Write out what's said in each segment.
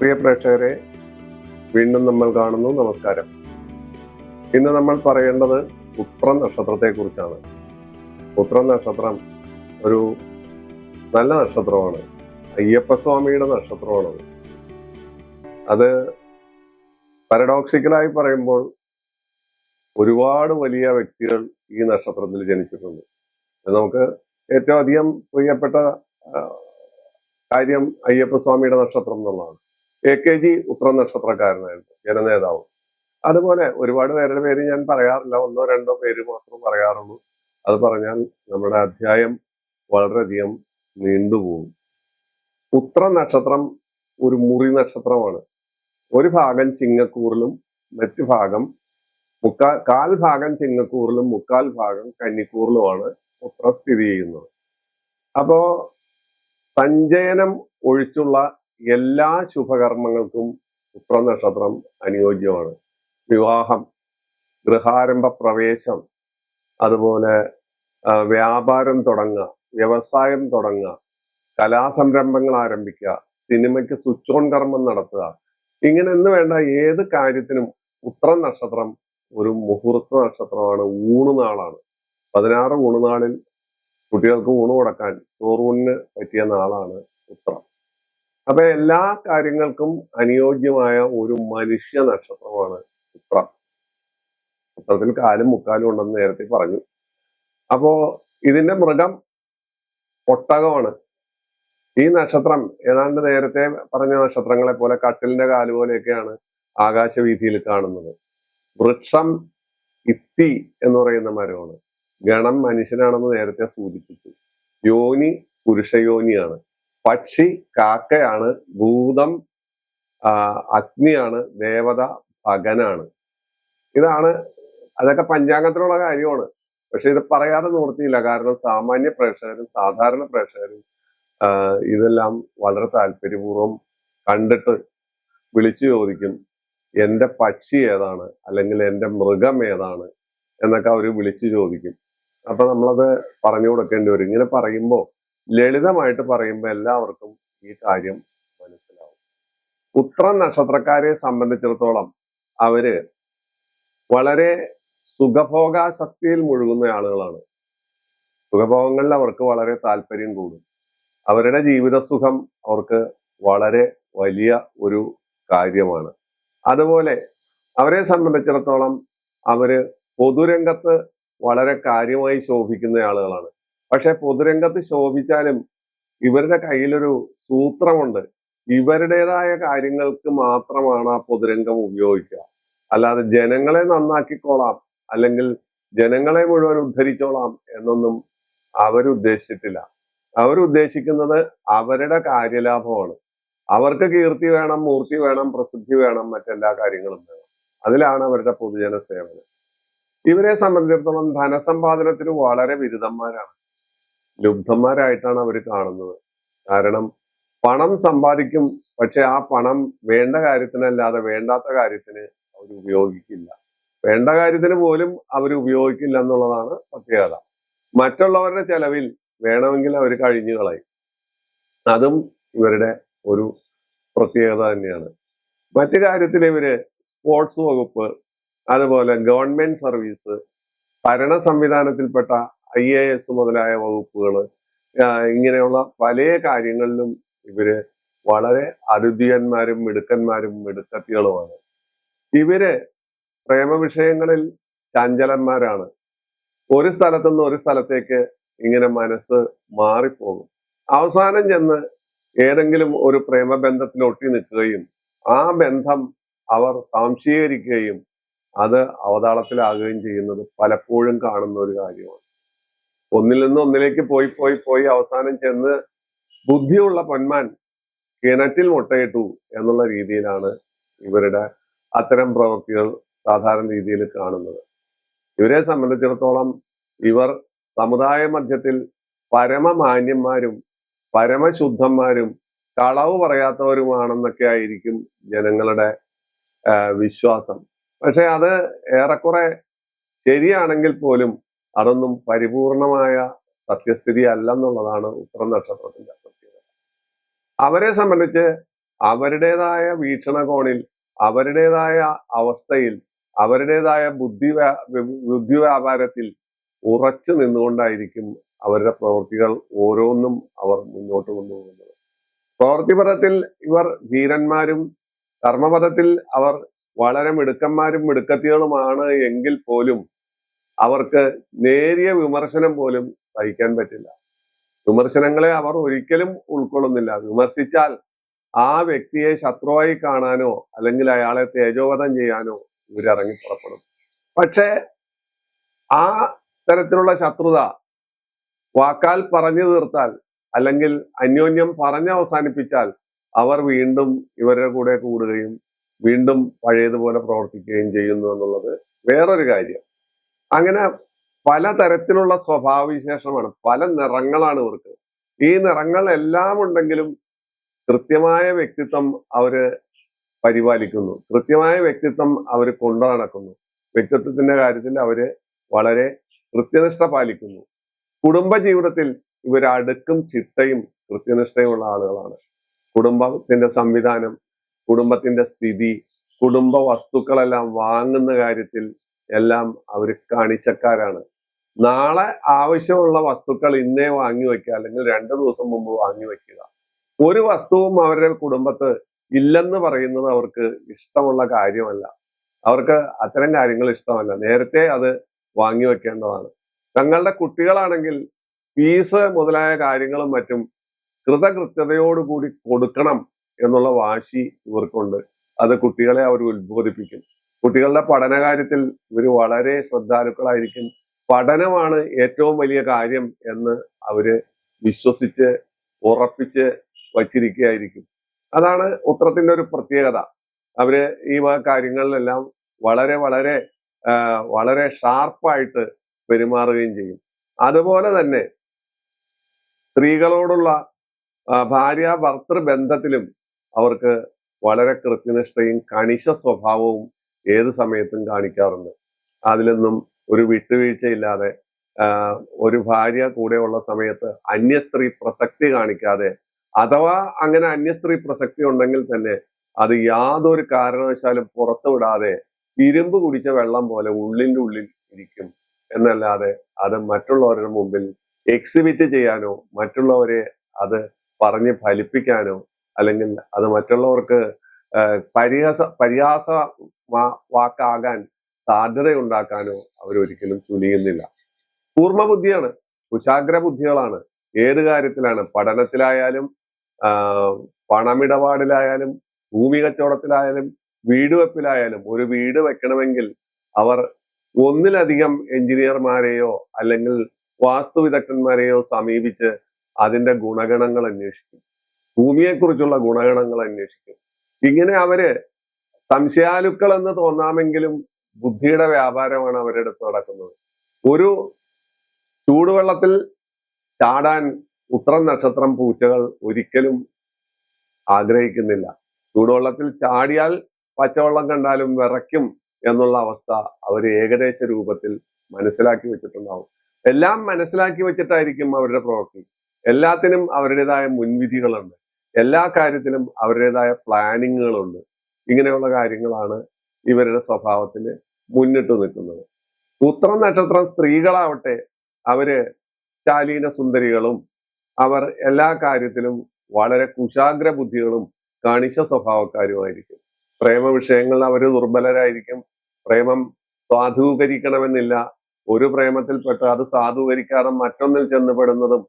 പ്രിയ പ്രേക്ഷകരെ, വീണ്ടും നമ്മൾ കാണുന്നു. നമസ്കാരം. ഇന്ന് നമ്മൾ പറയേണ്ടത് ഉത്രം നക്ഷത്രത്തെ കുറിച്ചാണ്. ഉത്രം നക്ഷത്രം ഒരു നല്ല നക്ഷത്രമാണ്. അയ്യപ്പസ്വാമിയുടെ നക്ഷത്രമാണത്. അത് പാരഡോക്സിക്കലായി പറയുമ്പോൾ ഒരുപാട് വലിയ വ്യക്തികൾ ഈ നക്ഷത്രത്തിൽ ജനിച്ചിട്ടുണ്ട്. നമുക്ക് ഏറ്റവും അധികം പ്രിയപ്പെട്ട കാര്യം അയ്യപ്പസ്വാമിയുടെ നക്ഷത്രം എന്നുള്ളതാണ്. AKG ഉത്രം നക്ഷത്രക്കാരനായിരുന്നു, ജനനേതാവ്. അതുപോലെ ഒരുപാട് പേരുടെ പേര് ഞാൻ പറയാറില്ല, ഒന്നോ രണ്ടോ പേര് മാത്രം പറയാറുള്ളൂ. അത് പറഞ്ഞാൽ നമ്മുടെ അധ്യായം വളരെയധികം നീണ്ടുപോകും. ഉത്രം നക്ഷത്രം ഒരു മുറി നക്ഷത്രമാണ്. ഒരു ഭാഗം ചിങ്ങക്കൂറിലും മറ്റു ഭാഗം കാൽ ഭാഗം ചിങ്ങക്കൂറിലും മുക്കാൽ ഭാഗം കന്നിക്കൂറിലുമാണ് ഉത്രം സ്ഥിതി ചെയ്യുന്നത്. അപ്പോ സഞ്ചയനം ഒഴിച്ചുള്ള എല്ലാ ശുഭകർമ്മങ്ങൾക്കും ഉത്രം നക്ഷത്രം അനുയോജ്യമാണ്. വിവാഹം, ഗൃഹാരംഭ പ്രവേശം, അതുപോലെ വ്യാപാരം തുടങ്ങുക, വ്യവസായം തുടങ്ങുക, കലാസംരംഭങ്ങൾ ആരംഭിക്കുക, സിനിമയ്ക്ക് സ്വിച്ച് ഓൺ കർമ്മം നടത്തുക, ഇങ്ങനെ എന്ന് വേണ്ട ഏത് കാര്യത്തിനും ഉത്രം നക്ഷത്രം ഒരു മുഹൂർത്ത നക്ഷത്രമാണ്. ഊണുനാളാണ്. 16 ഊണുനാളിൽ കുട്ടികൾക്ക് ഊണ് കൊടുക്കാൻ ചോറൂണിന് പറ്റിയ നാളാണ് ഉത്രം. അപ്പൊ എല്ലാ കാര്യങ്ങൾക്കും അനുയോജ്യമായ ഒരു മനുഷ്യ നക്ഷത്രമാണ് ഉത്രം. ഉത്രത്തിൽ കാലും മുക്കാലും ഉണ്ടെന്ന് നേരത്തെ പറഞ്ഞു. അപ്പോ ഇതിന്റെ മൃഗം ഒട്ടകമാണ്. ഈ നക്ഷത്രം ഏതാണ്ട് നേരത്തെ പറഞ്ഞ നക്ഷത്രങ്ങളെ പോലെ കട്ടിലിന്റെ കാല് പോലെയൊക്കെയാണ് ആകാശവീഥിയിൽ കാണുന്നത്. വൃക്ഷം ഇത്തി എന്ന് പറയുന്ന മരമാണ്. ഗണം മനുഷ്യനാണെന്ന് നേരത്തെ സൂചിപ്പിച്ചു. യോനി പുരുഷയോനിയാണ്. പക്ഷി കാക്കയാണ്. ഭൂതം അഗ്നിയാണ്. ദേവത ഭഗനാണ്. ഇതാണ്, അതൊക്കെ പഞ്ചാംഗത്തിലുള്ള കാര്യമാണ്. പക്ഷെ ഇത് പറയാതെ നിവൃത്തിയില്ല. കാരണം സാമാന്യ പ്രേക്ഷകരും സാധാരണ പ്രേക്ഷകരും ഇതെല്ലാം വളരെ താല്പര്യപൂർവ്വം കണ്ടിട്ട് വിളിച്ചു ചോദിക്കും, എന്റെ പക്ഷി ഏതാണ്, അല്ലെങ്കിൽ എന്റെ മൃഗം ഏതാണ് എന്നൊക്കെ അവർ വിളിച്ചു ചോദിക്കും. അപ്പൊ നമ്മളത് പറഞ്ഞു കൊടുക്കേണ്ടി വരും. ഇങ്ങനെ പറയുമ്പോൾ, ലളിതമായിട്ട് പറയുമ്പോൾ എല്ലാവർക്കും ഈ കാര്യം മനസ്സിലാവും. ഉത്രം നക്ഷത്രക്കാരെ സംബന്ധിച്ചിടത്തോളം അവര് വളരെ സുഖഭോഗാസക്തിയിൽ മുഴുകുന്ന ആളുകളാണ്. സുഖഭോഗങ്ങളിൽ അവർക്ക് വളരെ താല്പര്യം കൂടും. അവരുടെ ജീവിതസുഖം അവർക്ക് വളരെ വലിയ ഒരു കാര്യമാണ്. അതുപോലെ അവരെ സംബന്ധിച്ചിടത്തോളം അവര് പൊതുരംഗത്ത് വളരെ കാര്യമായി ശോഭിക്കുന്ന ആളുകളാണ്. പക്ഷെ പൊതുരംഗത്ത് ശോഭിച്ചാലും ഇവരുടെ കയ്യിലൊരു സൂത്രമുണ്ട്. ഇവരുടേതായ കാര്യങ്ങൾക്ക് മാത്രമാണ് ആ പൊതുരംഗം ഉപയോഗിക്കുക. അല്ലാതെ ജനങ്ങളെ നന്നാക്കിക്കോളാം, അല്ലെങ്കിൽ ജനങ്ങളെ മുഴുവൻ ഉദ്ധരിച്ചോളാം എന്നൊന്നും അവരുദ്ദേശിച്ചിട്ടില്ല. അവരുദ്ദേശിക്കുന്നത് അവരുടെ കാര്യലാഭമാണ്. അവർക്ക് കീർത്തി വേണം, മൂർത്തി വേണം, പ്രസിദ്ധി വേണം, മറ്റെല്ലാ കാര്യങ്ങളും വേണം. അതിലാണ് അവരുടെ പൊതുജന സേവനം. ഇവരെ സംബന്ധിച്ചിടത്തോളം ധനസമ്പാദനത്തിന് വളരെ ബിരുദന്മാരാണ്. ലുബ്ധന്മാരായിട്ടാണ് അവർ കാണുന്നത്. കാരണം പണം സമ്പാദിക്കും, പക്ഷെ ആ പണം വേണ്ട കാര്യത്തിനല്ലാതെ വേണ്ടാത്ത കാര്യത്തിന് അവർ ഉപയോഗിക്കില്ല. വേണ്ട കാര്യത്തിന് പോലും അവർ ഉപയോഗിക്കില്ല എന്നുള്ളതാണ് പ്രത്യേകത. മറ്റുള്ളവരുടെ ചെലവിൽ വേണമെങ്കിൽ അവർ കഴിഞ്ഞു കളയും. അതും ഇവരുടെ ഒരു പ്രത്യേകത തന്നെയാണ്. മറ്റു കാര്യത്തിൽ ഇവര് സ്പോർട്സ് വകുപ്പ്, അതുപോലെ ഗവൺമെന്റ് സർവീസ്, ഭരണ സംവിധാനത്തിൽപ്പെട്ട IAS മുതലായ വകുപ്പുകൾ, ഇങ്ങനെയുള്ള പല കാര്യങ്ങളിലും ഇവര് വളരെ അരുതിയന്മാരും മിടുക്കന്മാരും മിടുക്കത്തികളുമാണ്. ഇവര് പ്രേമവിഷയങ്ങളിൽ ചഞ്ചലന്മാരാണ്. ഒരു സ്ഥലത്തുനിന്ന് ഒരു സ്ഥലത്തേക്ക് ഇങ്ങനെ മനസ്സ് മാറിപ്പോകും. അവസാനം ചെന്ന് ഏതെങ്കിലും ഒരു പ്രേമബന്ധത്തിൽ ഒട്ടി നിൽക്കുകയും ആ ബന്ധം അവർ സാംശീകരിക്കുകയും അത് അവതാളത്തിലാകുകയും ചെയ്യുന്നത് പലപ്പോഴും കാണുന്ന ഒരു കാര്യമാണ്. ഒന്നിൽ നിന്ന് ഒന്നിലേക്ക് പോയി പോയി പോയി അവസാനം ചെന്ന് ബുദ്ധിയുള്ള പൊന്മാൻ കിണറ്റിൽ മുട്ടയിട്ടു എന്നുള്ള രീതിയിലാണ് ഇവരുടെ അത്തരം പ്രവൃത്തികൾ സാധാരണ രീതിയിൽ കാണുന്നത്. ഇവരെ സംബന്ധിച്ചിടത്തോളം ഇവർ സമുദായ മധ്യത്തിൽ പരമമാന്യന്മാരും പരമശുദ്ധന്മാരും കളവ് പറയാത്തവരുമാണെന്നൊക്കെ ആയിരിക്കും ജനങ്ങളുടെ വിശ്വാസം. പക്ഷെ അത് ഏറെക്കുറെ ശരിയാണെങ്കിൽ പോലും അതൊന്നും പരിപൂർണമായ സത്യസ്ഥിതി അല്ലെന്നുള്ളതാണ് ഉത്രം നക്ഷത്രത്തിന്റെ പ്രത്യേകത. അവരെ സംബന്ധിച്ച് അവരുടേതായ വീക്ഷണകോണിൽ, അവരുടേതായ അവസ്ഥയിൽ, അവരുടേതായ ബുദ്ധി വ്യാപാരത്തിൽ ഉറച്ചു നിന്നുകൊണ്ടായിരിക്കും അവരുടെ പ്രവൃത്തികൾ ഓരോന്നും അവർ മുന്നോട്ട് കൊണ്ടുപോകുന്നത്. പ്രവൃത്തിപഥത്തിൽ ഇവർ ധീരന്മാരും കർമ്മപഥത്തിൽ അവർ വളരെ മിടുക്കന്മാരും മിടുക്കത്തികളുമാണ് എങ്കിൽ പോലും അവർക്ക് നേരിയ വിമർശനം പോലും സഹിക്കാൻ പറ്റില്ല. വിമർശനങ്ങളെ അവർ ഒരിക്കലും ഉൾക്കൊള്ളുന്നില്ല. വിമർശിച്ചാൽ ആ വ്യക്തിയെ ശത്രുവായി കാണാനോ അല്ലെങ്കിൽ അയാളെ തേജോവധം ചെയ്യാനോ ഇവരിറങ്ങി പുറപ്പെടും. പക്ഷേ ആ തരത്തിലുള്ള ശത്രുത വാക്കാൽ പറഞ്ഞു തീർത്താൽ അല്ലെങ്കിൽ അന്യോന്യം പറഞ്ഞ് അവസാനിപ്പിച്ചാൽ അവർ വീണ്ടും ഇവരുടെ കൂടെ കൂടുകയും വീണ്ടും പഴയതുപോലെ പ്രവർത്തിക്കുകയും ചെയ്യുന്നു എന്നുള്ളത് വേറൊരു കാര്യം. അങ്ങനെ പലതരത്തിലുള്ള സ്വഭാവവിശേഷമാണ്, പല നിറങ്ങളാണ് ഇവർക്ക്. ഈ നിറങ്ങൾ എല്ലാം ഉണ്ടെങ്കിലും കൃത്യമായ വ്യക്തിത്വം അവര് പരിപാലിക്കുന്നു, കൃത്യമായ വ്യക്തിത്വം അവർ കൊണ്ടു നടക്കുന്നു. വ്യക്തിത്വത്തിന്റെ കാര്യത്തിൽ അവര് വളരെ കൃത്യനിഷ്ഠ പാലിക്കുന്നു. കുടുംബ ജീവിതത്തിൽ ഇവർ അടുക്കും ചിട്ടയും കൃത്യനിഷ്ഠയുമുള്ള ആളുകളാണ്. കുടുംബത്തിന്റെ സംവിധാനം, കുടുംബത്തിന്റെ സ്ഥിതി, കുടുംബ വസ്തുക്കളെല്ലാം വാങ്ങുന്ന കാര്യത്തിൽ എല്ലാം അവർ കാണിച്ചക്കാരാണ്. നാളെ ആവശ്യമുള്ള വസ്തുക്കൾ ഇന്നേ വാങ്ങി വെക്കുക, അല്ലെങ്കിൽ 2 ദിവസം മുമ്പ് വാങ്ങി വെക്കുക. ഒരു വസ്തുവും അവരുടെ കുടുംബത്ത് ഇല്ലെന്ന് പറയുന്നത് അവർക്ക് ഇഷ്ടമുള്ള കാര്യമല്ല. അവർക്ക് അത്തരം കാര്യങ്ങൾ ഇഷ്ടമല്ല. നേരത്തെ അത് വാങ്ങി വെക്കേണ്ടതാണ്. തങ്ങളുടെ കുട്ടികളാണെങ്കിൽ ഫീസ് മുതലായ കാര്യങ്ങളും മറ്റും കൃതകൃത്യതയോടുകൂടി കൊടുക്കണം എന്നുള്ള വാശി ഇവർക്കുണ്ട്. അത് കുട്ടികളെ അവർ ഉത്ബോധിപ്പിക്കും. കുട്ടികളുടെ പഠനകാര്യത്തിൽ ഇവർ വളരെ ശ്രദ്ധാലുക്കളായിരിക്കും. പഠനമാണ് ഏറ്റവും വലിയ കാര്യം എന്ന് അവര് വിശ്വസിച്ച് ഉറപ്പിച്ച് വച്ചിരിക്കുകയായിരിക്കും. അതാണ് ഉത്രത്തിന്റെ ഒരു പ്രത്യേകത. അവര് ഈ കാര്യങ്ങളിലെല്ലാം വളരെ വളരെ വളരെ ഷാർപ്പായിട്ട് പെരുമാറുകയും ചെയ്യും. അതുപോലെ തന്നെ സ്ത്രീകളോടുള്ള ഭാര്യ ഭർത്തൃ ബന്ധത്തിലും അവർക്ക് വളരെ കൃത്യനിഷ്ഠയും കണിശ സ്വഭാവവും ഏത് സമയത്തും കാണിക്കാറുണ്ട്. അതിലൊന്നും ഒരു വിട്ടുവീഴ്ചയില്ലാതെ ഒരു ഭാര്യ കൂടെയുള്ള സമയത്ത് അന്യസ്ത്രീ പ്രസക്തി കാണിക്കാതെ, അഥവാ അങ്ങനെ അന്യസ്ത്രീ പ്രസക്തി ഉണ്ടെങ്കിൽ തന്നെ അത് യാതൊരു കാരണവശാലും പുറത്തു വിടാതെ ഇരുമ്പ് കുടിച്ച വെള്ളം പോലെ ഉള്ളിൻ്റെ ഉള്ളിൽ ഇരിക്കും എന്നല്ലാതെ അത് മറ്റുള്ളവരുടെ മുമ്പിൽ എക്സിബിറ്റ് ചെയ്യാനോ മറ്റുള്ളവരെ അത് പറഞ്ഞ് ഫലിപ്പിക്കാനോ അല്ലെങ്കിൽ അത് മറ്റുള്ളവർക്ക് പരിഹാസ വാക്കാകാൻ സാധ്യതയുണ്ടാക്കാനോ അവരൊരിക്കലും തുനിയുന്നില്ല. കൂർമ്മബുദ്ധിയാണ്, കുശാഗ്ര ബുദ്ധികളാണ്. ഏത് കാര്യത്തിലാണ്, പഠനത്തിലായാലും പണമിടപാടിലായാലും ഭൂമി കച്ചവടത്തിലായാലും വീട് വെപ്പിലായാലും. ഒരു വീട് വെക്കണമെങ്കിൽ അവർ ഒന്നിലധികം എഞ്ചിനീയർമാരെയോ അല്ലെങ്കിൽ വാസ്തു വിദഗ്ധന്മാരെയോ സമീപിച്ച് അതിന്റെ ഗുണഗണങ്ങൾ അന്വേഷിക്കും, ഭൂമിയെക്കുറിച്ചുള്ള ഗുണഗണങ്ങൾ അന്വേഷിക്കും. ഇങ്ങനെ അവര് സംശയാലുക്കൾ എന്ന് തോന്നാമെങ്കിലും ബുദ്ധിയുടെ വ്യാപാരമാണ് അവരുടെ അടുത്ത് നടക്കുന്നത്. ഒരു ചൂടുവെള്ളത്തിൽ ചാടാൻ ഉത്രം നക്ഷത്രം പൂച്ചകൾ ഒരിക്കലും ആഗ്രഹിക്കുന്നില്ല. ചൂടുവെള്ളത്തിൽ ചാടിയാൽ പച്ചവെള്ളം കണ്ടാലും വിറയ്ക്കും എന്നുള്ള അവസ്ഥ അവർ ഏകദേശ രൂപത്തിൽ മനസ്സിലാക്കി വെച്ചിട്ടുണ്ടാവും. എല്ലാം മനസ്സിലാക്കി വെച്ചിട്ടായിരിക്കും അവരുടെ പ്രവൃത്തി. എല്ലാത്തിനും അവരുടേതായ മുൻവിധികളുണ്ട്, എല്ലാ കാര്യത്തിലും അവരുടേതായ പ്ലാനിങ്ങുകളുണ്ട്. ഇങ്ങനെയുള്ള കാര്യങ്ങളാണ് ഇവരുടെ സ്വഭാവത്തിന് മുന്നിട്ട് നിൽക്കുന്നത്. ഉത്രം നക്ഷത്രം സ്ത്രീകളാവട്ടെ അവര് ശാലീന സുന്ദരികളും അവർ എല്ലാ കാര്യത്തിലും വളരെ കുശാഗ്ര ബുദ്ധികളും കണിശ സ്വഭാവക്കാരുമായിരിക്കും. പ്രേമ വിഷയങ്ങളിൽ അവർ ദുർബലരായിരിക്കും. പ്രേമം സ്വാധൂകരിക്കണമെന്നില്ല. ഒരു പ്രേമത്തിൽപ്പെട്ട് അത് സാധൂകരിക്കാതെ മറ്റൊന്നിൽ ചെന്നുപെടുന്നതും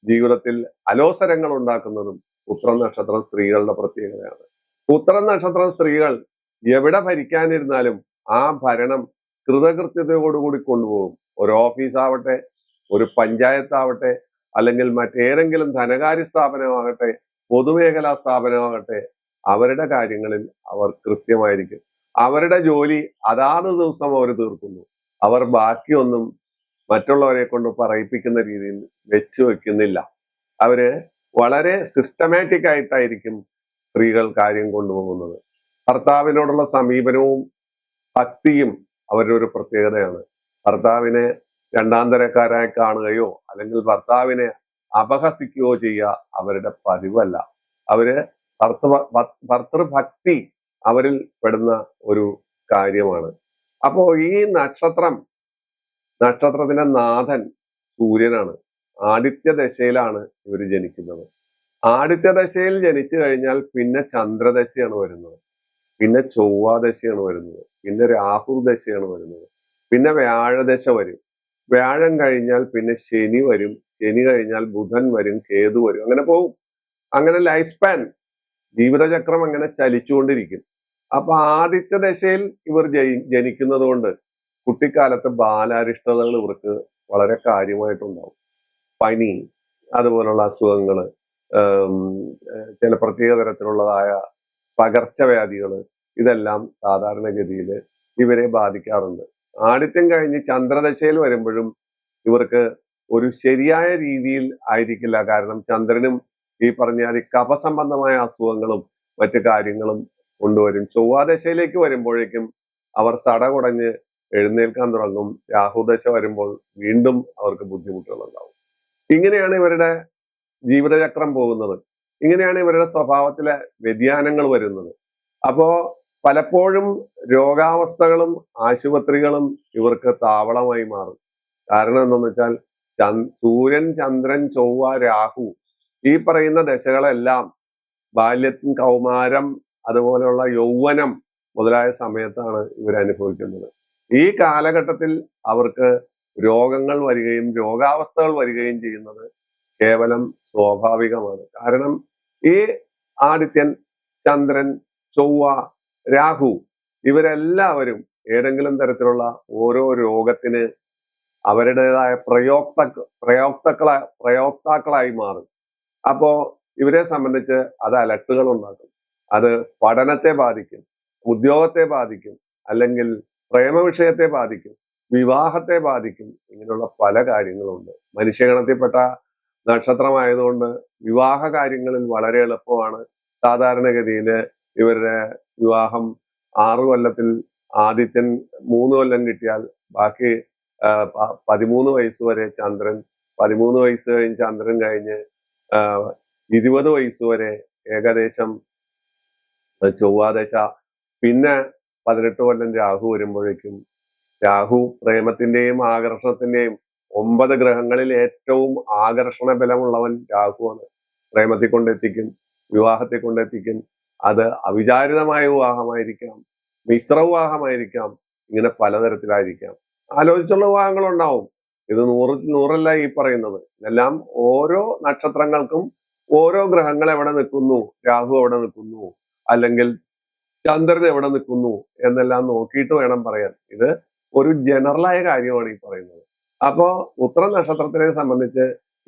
ജീവിതത്തിൽ അലോസരങ്ങൾ ഉണ്ടാക്കുന്നതും ഉത്രം നക്ഷത്രം സ്ത്രീകളുടെ പ്രത്യേകതയാണ്. ഉത്രം നക്ഷത്രം സ്ത്രീകൾ എവിടെ ഭരിക്കാനിരുന്നാലും ആ ഭരണം കൃതകൃത്യതയോടുകൂടി കൊണ്ടുപോകും. ഒരു ഓഫീസാവട്ടെ, ഒരു പഞ്ചായത്താവട്ടെ, അല്ലെങ്കിൽ മറ്റേതെങ്കിലും ധനകാര്യ സ്ഥാപനമാകട്ടെ, പൊതുമേഖലാ സ്ഥാപനമാകട്ടെ, അവരുടെ കാര്യങ്ങളിൽ അവർ കൃത്യമായിരിക്കും. അവരുടെ ജോലി അതാത് ദിവസം അവർ തീർക്കുന്നു. അവർ ബാക്കിയൊന്നും മറ്റുള്ളവരെ കൊണ്ട് പറയിപ്പിക്കുന്ന രീതിയിൽ വെച്ചു വെക്കുന്നില്ല. അവര് വളരെ സിസ്റ്റമാറ്റിക് ആയിട്ടായിരിക്കും സ്ത്രീകൾ കാര്യം കൊണ്ടുപോകുന്നത്. ഭർത്താവിനോടുള്ള സമീപനവും ഭക്തിയും അവരുടെ ഒരു പ്രത്യേകതയാണ്. ഭർത്താവിനെ രണ്ടാം തരക്കാരായി കാണുകയോ അല്ലെങ്കിൽ ഭർത്താവിനെ അപഹസിക്കുകയോ ചെയ്യുക അവരുടെ പതിവല്ല. അവര് ഭർത്തൃഭക്തി അവരിൽ പെടുന്ന ഒരു കാര്യമാണ്. അപ്പോ ഈ നക്ഷത്രത്തിന്റെ നാഥൻ സൂര്യനാണ്. ആദിത്യ ദശയിലാണ് ഇവർ ജനിക്കുന്നത്. ആദിത്യ ദശയിൽ ജനിച്ചു കഴിഞ്ഞാൽ പിന്നെ ചന്ദ്രദശയാണ് വരുന്നത്, പിന്നെ ചൊവ്വാദശയാണ് വരുന്നത്, പിന്നെ രാഹു ദശയാണ് വരുന്നത്, പിന്നെ വ്യാഴദശ വരും. വ്യാഴം കഴിഞ്ഞാൽ പിന്നെ ശനി വരും, ശനി കഴിഞ്ഞാൽ ബുധൻ വരും, കേതു വരും, അങ്ങനെ പോകും. അങ്ങനെ ലൈഫ് സ്പാൻ, ജീവിതചക്രം അങ്ങനെ ചലിച്ചുകൊണ്ടിരിക്കും. അപ്പൊ ആദിത്യ ദശയിൽ ഇവർ ജനിക്കുന്നത് കൊണ്ട് കുട്ടിക്കാലത്ത് ബാലാരിഷ്ടതകൾ ഇവർക്ക് വളരെ കാര്യമായിട്ടുണ്ടാവും. പനി, അതുപോലുള്ള അസുഖങ്ങള്, ചില പ്രത്യേക തരത്തിലുള്ളതായ പകർച്ചവ്യാധികൾ, ഇതെല്ലാം സാധാരണഗതിയിൽ ഇവരെ ബാധിക്കാറുണ്ട്. ആദിത്യം കഴിഞ്ഞ് ചന്ദ്രദശയിൽ വരുമ്പോഴും ഇവർക്ക് ഒരു ശരിയായ രീതിയിൽ ആയിരിക്കില്ല. കാരണം ചന്ദ്രനും ഈ പറഞ്ഞ കഫസംബന്ധമായ അസുഖങ്ങളും മറ്റു കാര്യങ്ങളും കൊണ്ടുവരും. ചൊവ്വാദശയിലേക്ക് വരുമ്പോഴേക്കും അവർ സടകുടഞ്ഞ് എഴുന്നേൽക്കാൻ തുടങ്ങും. രാഹുദശ വരുമ്പോൾ വീണ്ടും അവർക്ക് ബുദ്ധിമുട്ടുകൾ ഉണ്ടാവും. ഇങ്ങനെയാണ് ഇവരുടെ ജീവിതചക്രം പോകുന്നത്. ഇങ്ങനെയാണ് ഇവരുടെ സ്വഭാവത്തിലെ വ്യതിയാനങ്ങൾ വരുന്നത്. അപ്പോ പലപ്പോഴും രോഗാവസ്ഥകളും ആശുപത്രികളും ഇവർക്ക് താവളമായി മാറും. കാരണം എന്താണെന്ന് വെച്ചാൽ സൂര്യൻ, ചന്ദ്രൻ, ചൊവ്വ, രാഹു, ഈ പറയുന്ന ദശകളെല്ലാം ബാല്യത്തിൻ, കൗമാരം, അതുപോലെയുള്ള യൗവനം മുതലായ സമയത്താണ് ഇവർ അനുഭവിക്കുന്നത്. ഈ കാലഘട്ടത്തിൽ അവർക്ക് രോഗങ്ങൾ വരികയും രോഗാവസ്ഥകൾ വരികയും ചെയ്യുന്നത് കേവലം സ്വാഭാവികമാണ്. കാരണം ഈ ആദിത്യൻ, ചന്ദ്രൻ, ചൊവ്വ, രാഹു ഇവരെല്ലാവരും ഏതെങ്കിലും തരത്തിലുള്ള ഓരോ രോഗത്തിന് അവരുടേതായ പ്രയോക്താക്കളായി മാറും. അപ്പോ ഇവരെ സംബന്ധിച്ച് അത് അലട്ടുകൾ ഉണ്ടാക്കും. അത് പഠനത്തെ ബാധിക്കും, ഉദ്യോഗത്തെ ബാധിക്കും, അല്ലെങ്കിൽ പ്രേമവിഷയത്തെ ബാധിക്കും, വിവാഹത്തെ ബാധിക്കും. ഇങ്ങനെയുള്ള പല കാര്യങ്ങളുണ്ട്. മനുഷ്യഗണത്തിൽപ്പെട്ട നക്ഷത്രമായതുകൊണ്ട് വിവാഹ കാര്യങ്ങളിൽ വളരെ എളുപ്പമാണ്. സാധാരണഗതിയിൽ ഇവരുടെ വിവാഹം 6 കൊല്ലത്തിൽ ആദിത്യൻ 3 കൊല്ലം കിട്ടിയാൽ ബാക്കി 13 വയസ്സ് വരെ ചന്ദ്രൻ, 13 വയസ്സ് കഴിഞ്ഞ് ചന്ദ്രൻ കഴിഞ്ഞ് 20 വയസ്സ് വരെ ഏകദേശം ചൊവ്വാദശ, പിന്നെ 18 കൊല്ലം രാഹു വരുമ്പോഴേക്കും, രാഹു പ്രേമത്തിന്റെയും ആകർഷണത്തിന്റെയും 9 ഗ്രഹങ്ങളിൽ ഏറ്റവും ആകർഷണ ബലമുള്ളവൻ രാഹുവാണ്. പ്രേമത്തിൽ കൊണ്ടെത്തിക്കും, വിവാഹത്തിൽ കൊണ്ടെത്തിക്കും. അത് അവിചാരിതമായ വിവാഹമായിരിക്കാം, മിശ്ര വിവാഹമായിരിക്കാം, ഇങ്ങനെ പലതരത്തിലായിരിക്കാം. ആലോചിച്ചുള്ള വിവാഹങ്ങൾ ഉണ്ടാവും. ഇത് നൂറല്ല ഈ പറയുന്നത്. എല്ലാം ഓരോ നക്ഷത്രങ്ങൾക്കും ഓരോ ഗ്രഹങ്ങൾ എവിടെ നിൽക്കുന്നു, രാഹു എവിടെ നിൽക്കുന്നു, അല്ലെങ്കിൽ ചന്ദ്രൻ എവിടെ നിൽക്കുന്നു എന്നെല്ലാം നോക്കിയിട്ട് വേണം പറയാൻ. ഇത് ഒരു ജനറലായ കാര്യമാണ് ഈ പറയുന്നത്. അപ്പോ ഉത്തര നക്ഷത്രത്തിനെ സംബന്ധിച്ച്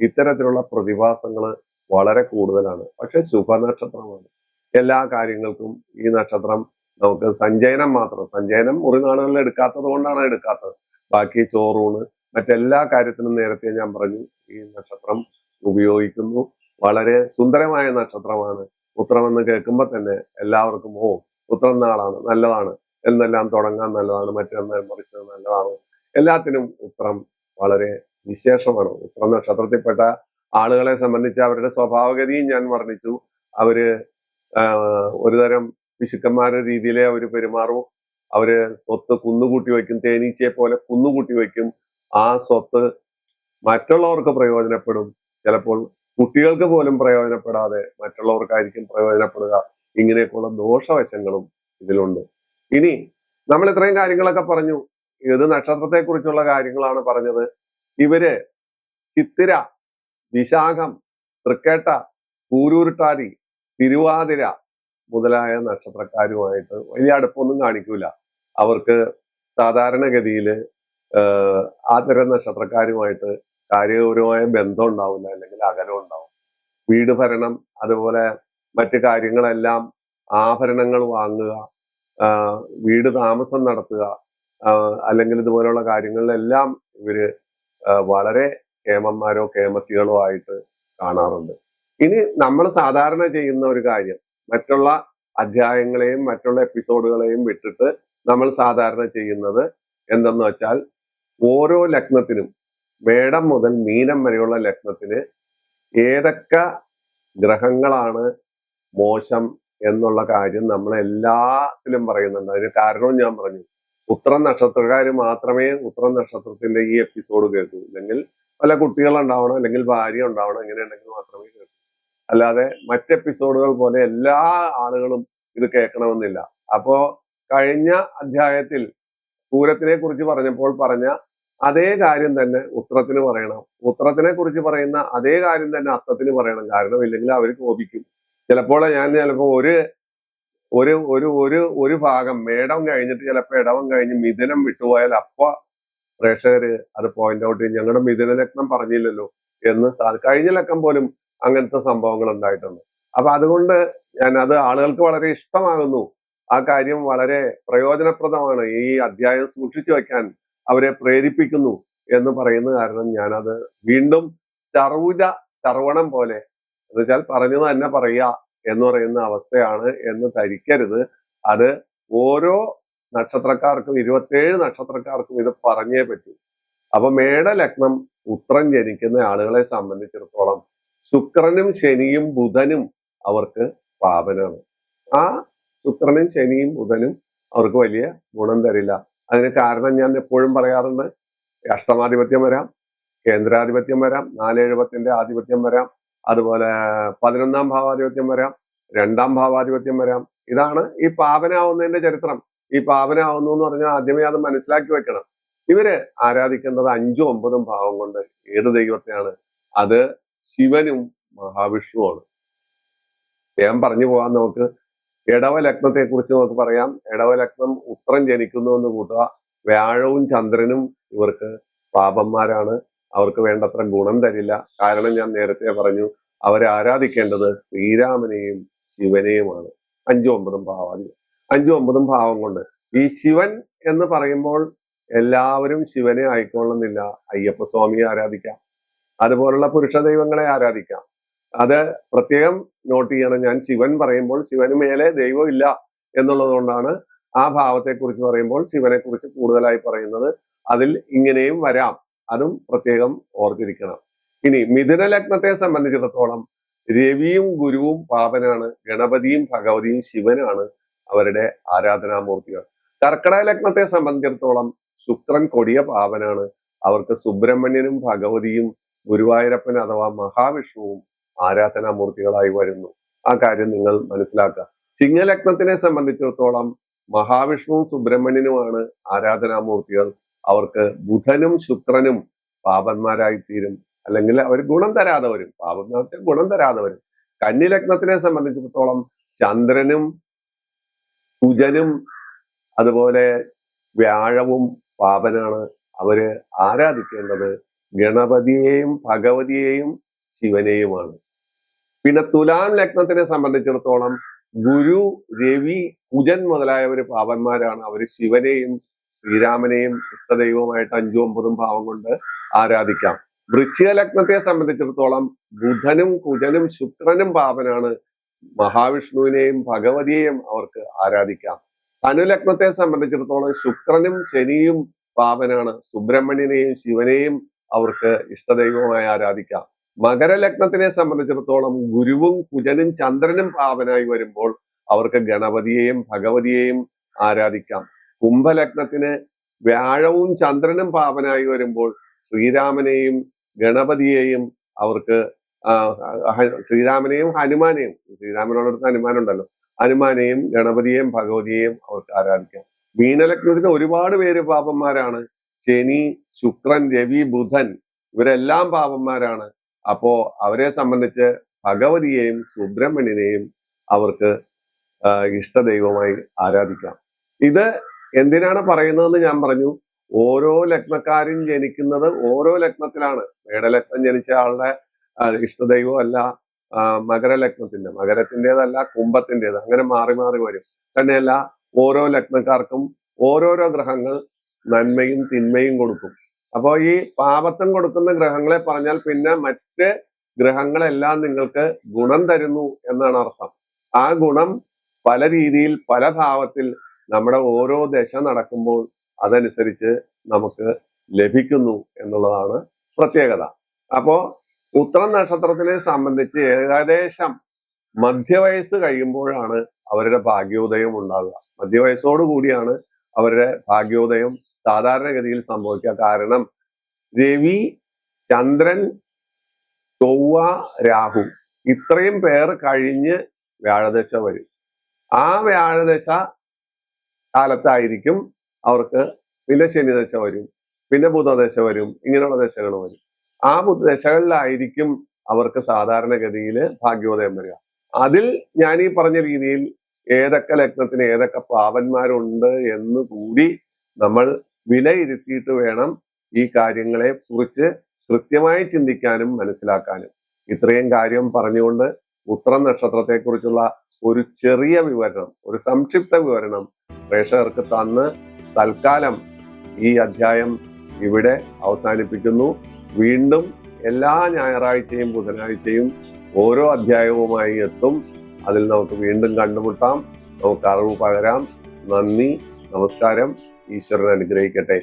ഇത്തരത്തിലുള്ള പ്രതിഭാസങ്ങൾ വളരെ കൂടുതലാണ്. പക്ഷെ ശുഭനക്ഷത്രമാണ്. എല്ലാ കാര്യങ്ങൾക്കും ഈ നക്ഷത്രം നമുക്ക് സഞ്ചയനം മാത്രം, സഞ്ചയനം മുറിനാളുകളിൽ എടുക്കാത്തത് കൊണ്ടാണ് എടുക്കാത്തത്. ബാക്കി ചോറൂണ്, മറ്റെല്ലാ കാര്യത്തിനും നേരത്തെ ഞാൻ പറഞ്ഞു ഈ നക്ഷത്രം ഉപയോഗിക്കുന്നു. വളരെ സുന്ദരമായ നക്ഷത്രമാണ്. ഉത്രമെന്ന് കേൾക്കുമ്പോൾ തന്നെ എല്ലാവർക്കും ഉത്രം നാളാണ്, നല്ലതാണ് എന്നെല്ലാം തുടങ്ങാൻ നല്ലതാണ്, മറ്റൊന്ന് മറിച്ചത് നല്ലതാണ്. എല്ലാത്തിനും ഉത്രം വളരെ വിശേഷമാണ്. ഉത്രം നക്ഷത്രത്തിൽപ്പെട്ട ആളുകളെ സംബന്ധിച്ച് അവരുടെ സ്വഭാവഗതിയും ഞാൻ വർണ്ണിച്ചു. അവര് ഒരുതരം പിശുക്കന്മാരുടെ രീതിയിലേ അവർ പെരുമാറും. അവര് സ്വത്ത് കുന്നുകൂട്ടി വയ്ക്കും, തേനീച്ചയെ പോലെ കുന്നുകൂട്ടി വയ്ക്കും. ആ സ്വത്ത് മറ്റുള്ളവർക്ക് പ്രയോജനപ്പെടും. ചിലപ്പോൾ കുട്ടികൾക്ക് പോലും പ്രയോജനപ്പെടാതെ മറ്റുള്ളവർക്കായിരിക്കും പ്രയോജനപ്പെടുക. ഇങ്ങനെയൊക്കെയുള്ള ദോഷവശങ്ങളും ഇതിലുണ്ട്. ഇനി നമ്മൾ ഇത്രയും കാര്യങ്ങളൊക്കെ പറഞ്ഞു. ഏത് നക്ഷത്രത്തെ കുറിച്ചുള്ള കാര്യങ്ങളാണ് പറഞ്ഞത്. ഇവര് ചിത്തിര, വിശാഖം, തൃക്കേട്ട, പൂരൂരുട്ടാതി, തിരുവാതിര മുതലായ നക്ഷത്രക്കാരുമായിട്ട് വലിയ അടുപ്പൊന്നും കാണിക്കൂല. അവർക്ക് സാധാരണഗതിയിൽ ആ തരം നക്ഷത്രക്കാരുമായിട്ട് കാര്യഗൗരവമായ ബന്ധം ഉണ്ടാവില്ല, അല്ലെങ്കിൽ അകലം ഉണ്ടാവും. വീട് ഭരണം, അതുപോലെ മറ്റു കാര്യങ്ങളെല്ലാം, ആഭരണങ്ങൾ വാങ്ങുക, വീട് താമസം നടത്തുക, അല്ലെങ്കിൽ ഇതുപോലുള്ള കാര്യങ്ങളിലെല്ലാം ഇവര് വളരെ കേമന്മാരോ കേമത്തികളോ ആയിട്ട് കാണാറുണ്ട്. ഇനി നമ്മൾ സാധാരണ ചെയ്യുന്ന ഒരു കാര്യം, മറ്റുള്ള അധ്യായങ്ങളെയും മറ്റുള്ള എപ്പിസോഡുകളെയും വിട്ടിട്ട് നമ്മൾ സാധാരണ ചെയ്യുന്നത് എന്തെന്ന് വെച്ചാൽ, ഓരോ ലഗ്നത്തിനും മേടം മുതൽ മീനം വരെയുള്ള ലഗ്നത്തിന് ഏതൊക്കെ ഗ്രഹങ്ങളാണ് മോശം എന്നുള്ള കാര്യം നമ്മൾ എല്ലാത്തിലും പറയുന്നുണ്ട്. അതിന് കാരണവും ഞാൻ പറഞ്ഞു. ഉത്രം നക്ഷത്രക്കാർ മാത്രമേ ഉത്രം നക്ഷത്രത്തിന്റെ ഈ എപ്പിസോഡ് കേൾക്കൂ. അല്ലെങ്കിൽ പല കുട്ടികളുണ്ടാവണം, അല്ലെങ്കിൽ ഭാര്യ ഉണ്ടാവണം, ഇങ്ങനെയുണ്ടെങ്കിൽ മാത്രമേ കേൾക്കൂ. അല്ലാതെ മറ്റ് എപ്പിസോഡുകൾ പോലെ എല്ലാ ആളുകളും ഇത് കേൾക്കണമെന്നില്ല. അപ്പോ കഴിഞ്ഞ അധ്യായത്തിൽ പൂരത്തിനെ കുറിച്ച് പറഞ്ഞപ്പോൾ പറഞ്ഞ അതേ കാര്യം തന്നെ ഉത്രത്തിന് പറയണം. ഉത്രത്തിനെ കുറിച്ച് പറയുന്ന അതേ കാര്യം തന്നെ അത്തത്തിന് പറയണം. കാരണം ഇല്ലെങ്കിൽ അവർ കോപിക്കും. ചിലപ്പോൾ ഒരു ഒരു ഒരു ഒരു ഒരു ഭാഗം മേടം കഴിഞ്ഞിട്ട് ചിലപ്പോൾ ഇടവം കഴിഞ്ഞ് മിഥുനം വിട്ടുപോയാൽ പ്രേക്ഷകര് അത് പോയിന്റ് ഔട്ട് ചെയ്യും, ഞങ്ങളുടെ മിഥുന ലഗ്നം പറഞ്ഞില്ലല്ലോ എന്ന്. കഴിഞ്ഞ ലക്കം പോലും അങ്ങനത്തെ സംഭവങ്ങൾ ഉണ്ടായിട്ടുണ്ട്. അപ്പൊ അതുകൊണ്ട് അത് ആളുകൾക്ക് വളരെ ഇഷ്ടമാകുന്നു. ആ കാര്യം വളരെ പ്രയോജനപ്രദമാണ്. ഈ അധ്യായം സൂക്ഷിച്ചു വെക്കാൻ അവരെ പ്രേരിപ്പിക്കുന്നു എന്ന് പറയുന്ന കാരണം ഞാനത് വീണ്ടും ചർവണം പോലെ എന്ന് വെച്ചാൽ പറഞ്ഞത് തന്നെ പറയുക എന്ന് പറയുന്ന അവസ്ഥയാണ് എന്ന് ധരിക്കരുത്. അത് ഓരോ നക്ഷത്രക്കാർക്കും 27 നക്ഷത്രക്കാർക്കും ഇത് പറഞ്ഞേ പറ്റൂ. അപ്പൊ മേടലഗ്നം ഉത്രം ജനിക്കുന്ന ആളുകളെ സംബന്ധിച്ചിടത്തോളം ശുക്രനും ശനിയും ബുധനും അവർക്ക് പാപനാണ്. ആ ശുക്രനും ശനിയും ബുധനും അവർക്ക് വലിയ ഗുണം തരില്ല. അതിന് കാരണം ഞാൻ എപ്പോഴും പറയാറുണ്ട്, അഷ്ടമാധിപത്യം വരാം, കേന്ദ്രാധിപത്യം വരാം, 4/7 ആധിപത്യം വരാം, അതുപോലെ 11ാം ഭാവാധിപത്യം വരാം, 2ാം ഭാവാധിപത്യം വരാം. ഇതാണ് ഈ പാപനാവുന്നതിന്റെ ചരിത്രം. ഈ പാപനാവുന്നു എന്ന് പറഞ്ഞാൽ ആദ്യമേ അത് മനസ്സിലാക്കി വെക്കണം. ഇവര് ആരാധിക്കേണ്ടത് 5ഉം 9ഉം ഭാവം കൊണ്ട് ഏത് ദൈവത്തെയാണ്? അത് ശിവനും മഹാവിഷ്ണുവാണ്. ഞാൻ പറഞ്ഞു പോകാൻ നമുക്ക് ഇടവ ലഗ്നത്തെ കുറിച്ച് നമുക്ക് പറയാം. ഇടവ ലഗ്നം ഉത്രം ജനിക്കുന്നു എന്ന് കൂട്ടുക. വ്യാഴവും ചന്ദ്രനും ഇവർക്ക് പാപന്മാരാണ്. അവർക്ക് വേണ്ടത്ര ഗുണം തരില്ല. കാരണം ഞാൻ നേരത്തെ പറഞ്ഞു, അവരെ ആരാധിക്കേണ്ടത് ശ്രീരാമനെയും ശിവനെയുമാണ്. 5ഉം 9ഉം ഭാവാധിപം. 5ഉം 9ഉം ഭാവം കൊണ്ട് ഈ ശിവൻ എന്ന് പറയുമ്പോൾ എല്ലാവരും ശിവനെ ആയിക്കൊള്ളുന്നില്ല. അയ്യപ്പസ്വാമിയെ ആരാധിക്കാം, അതുപോലുള്ള പുരുഷ ദൈവങ്ങളെ ആരാധിക്കാം. അത് പ്രത്യേകം നോട്ട് ചെയ്യണം. ഞാൻ ശിവൻ പറയുമ്പോൾ ശിവന് മേലെ ദൈവം ഇല്ല എന്നുള്ളത് കൊണ്ടാണ് ആ ഭാവത്തെ കുറിച്ച് പറയുമ്പോൾ ശിവനെ കുറിച്ച് കൂടുതലായി പറയുന്നത്. അതിൽ ഇങ്ങനെയും വരാം, അതും പ്രത്യേകം ഓർത്തിരിക്കണം. ഇനി മിഥുന ലഗ്നത്തെ സംബന്ധിച്ചിടത്തോളം രവിയും ഗുരുവും പാപനാണ്. ഗണപതിയും ഭഗവതിയും ശിവനാണ് അവരുടെ ആരാധനാമൂർത്തികൾ. കർക്കിടക ലഗ്നത്തെ സംബന്ധിച്ചിടത്തോളം ശുക്രൻ കൊടിയ പാപനാണ്. അവർക്ക് സുബ്രഹ്മണ്യനും ഭഗവതിയും ഗുരുവായൂരപ്പൻ അഥവാ മഹാവിഷ്ണുവും ആരാധനാമൂർത്തികളായി വരുന്നു. ആ കാര്യം നിങ്ങൾ മനസ്സിലാക്കുക. ചിങ്ങലഗ്നത്തിനെ സംബന്ധിച്ചിടത്തോളം മഹാവിഷ്ണുവും സുബ്രഹ്മണ്യനുമാണ് ആരാധനാമൂർത്തികൾ. അവർക്ക് ബുധനും ശുക്രനും പാപന്മാരായി തീരും, അല്ലെങ്കിൽ അവർ ഗുണം തരാതെ വരും. പാപം എന്ന് വെച്ചാൽ ഗുണം തരാതെ വരും. കന്നി ലഗ്നത്തിനെ സംബന്ധിച്ചിടത്തോളം ചന്ദ്രനും കുജനും അതുപോലെ വ്യാഴവും പാപനാണ്. അവര് ആരാധിക്കേണ്ടത് ഗണപതിയെയും ഭഗവതിയെയും ശിവനെയുമാണ്. പിന്നെ തുലാം ലഗ്നത്തിനെ സംബന്ധിച്ചിടത്തോളം ഗുരു, രവി, കുജൻ മുതലായവര് പാപന്മാരാണ്. അവര് ശിവനെയും ശ്രീരാമനെയും ഇഷ്ടദൈവമായിട്ട് 5ഉം 9ഉം ഭാവം കൊണ്ട് ആരാധിക്കാം. വൃശ്ചിക ലഗ്നത്തെ സംബന്ധിച്ചിടത്തോളം ബുധനും കുജനും ശുക്രനും പാപനാണ്. മഹാവിഷ്ണുവിനെയും ഭഗവതിയെയും അവർക്ക് ആരാധിക്കാം. ധനുലഗ്നത്തെ സംബന്ധിച്ചിടത്തോളം ശുക്രനും ശനിയും പാപനാണ്. സുബ്രഹ്മണ്യനെയും ശിവനെയും അവർക്ക് ഇഷ്ടദൈവമായി ആരാധിക്കാം. മകരലഗ്നത്തിനെ സംബന്ധിച്ചിടത്തോളം ഗുരുവും കുജനും ചന്ദ്രനും പാപനായി വരുമ്പോൾ അവർക്ക് ഗണപതിയെയും ഭഗവതിയെയും ആരാധിക്കാം. കുംഭലഗ്നത്തിന് വ്യാഴവും ചന്ദ്രനും പാപനായി വരുമ്പോൾ ശ്രീരാമനെയും ഗണപതിയെയും അവർക്ക് ശ്രീരാമനെയും ഹനുമാനെയും, ശ്രീരാമനോടടുത്ത് ഹനുമാനുണ്ടല്ലോ, ഹനുമാനെയും ഗണപതിയെയും ഭഗവതിയെയും അവർക്ക് ആരാധിക്കാം. മീനലഗ്നത്തിന് ഒരുപാട് പേര് പാപന്മാരാണ്. ശനി, ശുക്രൻ, രവി, ബുധൻ ഇവരെല്ലാം പാപന്മാരാണ്. അപ്പോ അവരെ സംബന്ധിച്ച് ഭഗവതിയെയും സുബ്രഹ്മണ്യനെയും അവർക്ക് ഇഷ്ടദൈവമായി ആരാധിക്കാം. ഇത് എന്തിനാണ് പറയുന്നതെന്ന് ഞാൻ പറഞ്ഞു. ഓരോ ലഗ്നക്കാരും ജനിക്കുന്നത് ഓരോ ലഗ്നത്തിലാണ്. മേടലഗ്നം ജനിച്ച ആളുടെ ഇഷ്ടദൈവം അല്ല മകരത്തിൻ്റെതല്ല കുംഭത്തിൻ്റെത്, അങ്ങനെ മാറി മാറി വരും. തന്നെയല്ല ഓരോ ലഗ്നക്കാർക്കും ഓരോരോ ഗ്രഹങ്ങൾ നന്മയും തിന്മയും കൊടുക്കും. അപ്പോൾ ഈ പാപത്വം കൊടുക്കുന്ന ഗ്രഹങ്ങളെ പറഞ്ഞാൽ പിന്നെ മറ്റ് ഗ്രഹങ്ങളെല്ലാം നിങ്ങൾക്ക് ഗുണം തരുന്നു എന്നാണ് അർത്ഥം. ആ ഗുണം പല രീതിയിൽ പല ഭാവത്തിൽ നമ്മുടെ ഓരോ ദശ നടക്കുമ്പോൾ അതനുസരിച്ച് നമുക്ക് ലഭിക്കുന്നു എന്നുള്ളതാണ് പ്രത്യേകത. അപ്പോ ഉത്രം നക്ഷത്രത്തിനെ സംബന്ധിച്ച് ഏകദേശം മധ്യവയസ്സ് കഴിയുമ്പോഴാണ് അവരുടെ ഭാഗ്യോദയം ഉണ്ടാകുക. മധ്യവയസ്സോടു കൂടിയാണ് അവരുടെ ഭാഗ്യോദയം സാധാരണഗതിയിൽ സംഭവിക്കുക. കാരണം രവി, ചന്ദ്രൻ, ചൊവ്വ, രാഹു ഇത്രയും പേർ കഴിഞ്ഞ് വ്യാഴദശ വരും. ആ വ്യാഴദശ കാലത്തായിരിക്കും അവർക്ക് പിന്നെ ശനിദശ വരും, പിന്നെ ബുധദശ വരും, ഇങ്ങനെയുള്ള ദശകൾ വരും. ആ ദശകളിലായിരിക്കും അവർക്ക് സാധാരണഗതിയിൽ ഭാഗ്യോദയം വരിക. അതിൽ ഞാൻ ഈ പറഞ്ഞ രീതിയിൽ ഏതൊക്കെ ലഗ്നത്തിന് ഏതൊക്കെ പാവന്മാരുണ്ട് എന്ന് കൂടി നമ്മൾ വിലയിരുത്തിയിട്ട് വേണം ഈ കാര്യങ്ങളെ കുറിച്ച് കൃത്യമായി ചിന്തിക്കാനും മനസ്സിലാക്കാനും. ഇത്രയും കാര്യം പറഞ്ഞുകൊണ്ട് ഉത്രം നക്ഷത്രത്തെക്കുറിച്ചുള്ള ഒരു ചെറിയ വിവരണം, ഒരു സംക്ഷിപ്ത വിവരണം പ്രേക്ഷകർക്ക് തന്ന് തൽക്കാലം ഈ അധ്യായം ഇവിടെ അവസാനിപ്പിക്കുന്നു. വീണ്ടും എല്ലാ ഞായറാഴ്ചയും ബുധനാഴ്ചയും ഓരോ അധ്യായവുമായി എത്തും. അതിൽ നമുക്ക് വീണ്ടും കണ്ടുമുട്ടാം. നമുക്ക് അറിവ് പകരാം. നന്ദി, നമസ്കാരം. ഈശ്വരൻ അനുഗ്രഹിക്കട്ടെ.